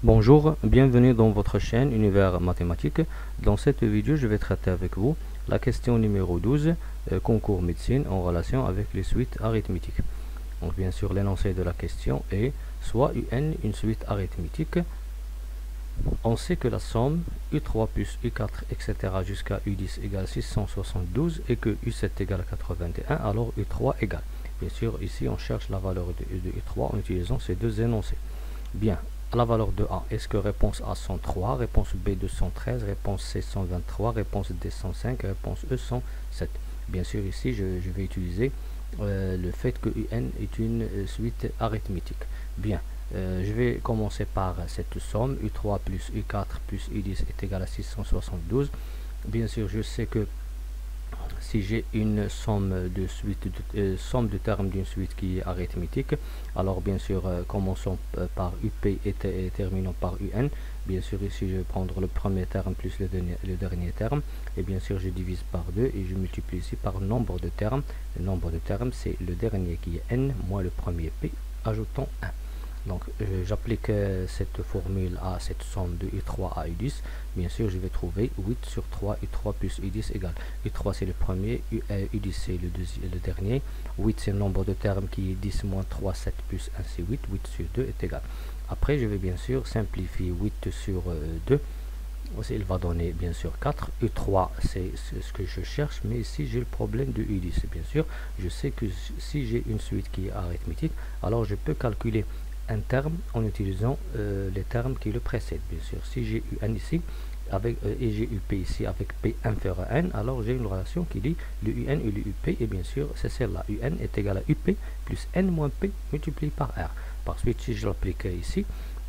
Bonjour, bienvenue dans votre chaîne Univers Mathématique. Dans cette vidéo, je vais traiter avec vous la question numéro 12, concours médecine en relation avec les suites arithmétiques. Donc bien sûr, l'énoncé de la question est soit UN une suite arithmétique. On sait que la somme U3 plus U4, etc. jusqu'à U10 égale 672 et que U7 égale 81, alors U3 égale. Bien sûr, ici on cherche la valeur de U3 en utilisant ces deux énoncés. Bien. La valeur de A, est-ce que réponse A 103, réponse B 213, réponse C 123, réponse D 105, réponse E 107. Bien sûr, ici, je vais utiliser le fait que UN est une suite arithmétique. Bien, je vais commencer par cette somme, U3 plus U4 plus U10 est égal à 672. Bien sûr, je sais que si j'ai une somme de termes d'une suite qui est arithmétique, alors bien sûr commençons par UP et terminons par UN. Bien sûr ici je vais prendre le premier terme plus le dernier terme, et bien sûr je divise par 2 et je multiplie ici par le nombre de termes. Le nombre de termes c'est le dernier qui est N moins le premier P, ajoutons 1. Donc j'applique cette formule à cette somme de U3 à U10. Bien sûr, je vais trouver 8 sur 3, U3 plus U10 égale. U3 c'est le premier, U10 c'est le dernier. 8 c'est le nombre de termes qui est 10 moins 3, 7 plus 1 c'est 8. 8 sur 2 est égal. Après, je vais bien sûr simplifier 8 sur 2. Il va donner bien sûr 4. U3 c'est ce que je cherche, mais ici j'ai le problème de U10. Bien sûr, je sais que si j'ai une suite qui est arithmétique, alors je peux calculer un terme en utilisant les termes qui le précèdent. Bien sûr, si j'ai UN ici avec et j'ai UP ici avec P inférieur à N, alors j'ai une relation qui dit le UN et le UP, et bien sûr c'est celle-là. UN est égal à UP plus N moins P multiplié par R. Par suite, si je l'applique ici,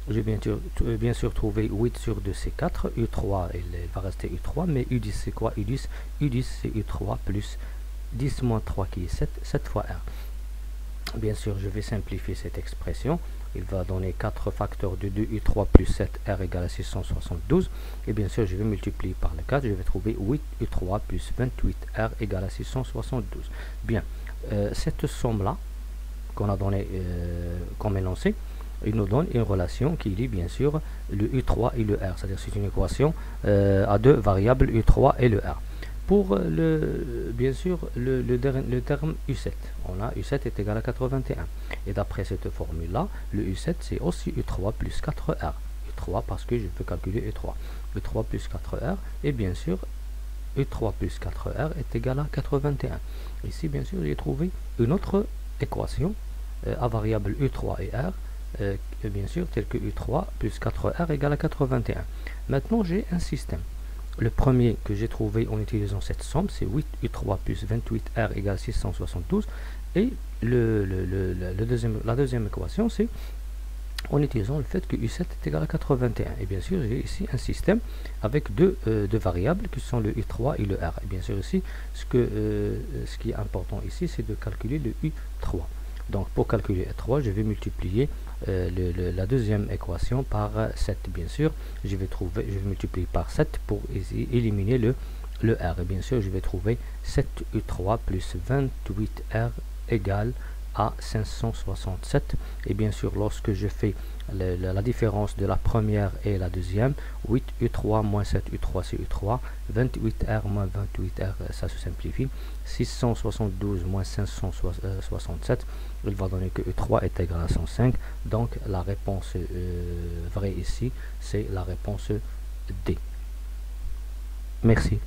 je vais bien sûr trouver 8 sur 2 c'est 4, U3 il va rester U3, mais U10 c'est quoi? U10 c'est U3 plus 10 moins 3 qui est 7, 7 fois R. Bien sûr, je vais simplifier cette expression. Il va donner 4 facteurs de 2U3 plus 7R égale à 672. Et bien sûr, je vais multiplier par le 4. Je vais trouver 8U3 plus 28R égale à 672. Bien, cette somme-là, qu'on a donné comme énoncé, il nous donne une relation qui lit bien sûr le U3 et le R. C'est-à-dire c'est une équation à deux variables U3 et le R. Pour bien sûr le terme U7, on a U7 est égal à 81. Et d'après cette formule-là, le U7 c'est aussi U3 plus 4R. U3 parce que je peux calculer U3. U3 plus 4R, et bien sûr U3 plus 4R est égal à 81. Ici bien sûr j'ai trouvé une autre équation à variable U3 et R, bien sûr tel que U3 plus 4R égale à 81. Maintenant j'ai un système. Le premier que j'ai trouvé en utilisant cette somme, c'est 8U3 plus 28R égale 672. Et la deuxième équation, c'est en utilisant le fait que U7 est égal à 81. Et bien sûr, j'ai ici un système avec deux variables qui sont le U3 et le R. Et bien sûr, ici, ce qui est important ici, c'est de calculer le U3. Donc, pour calculer U3, je vais multiplier la deuxième équation par 7. Bien sûr, je vais multiplier par 7 pour éliminer le R. Et bien sûr, je vais trouver 7U3 plus 28R égale à 567. Et bien sûr, lorsque je fais la différence de la première et la deuxième, 8U3 moins 7U3 c'est U3, 28R moins 28R, ça se simplifie, 672 moins 567, il va donner que U3 est égal à 105. Donc la réponse vraie ici, c'est la réponse D. Merci.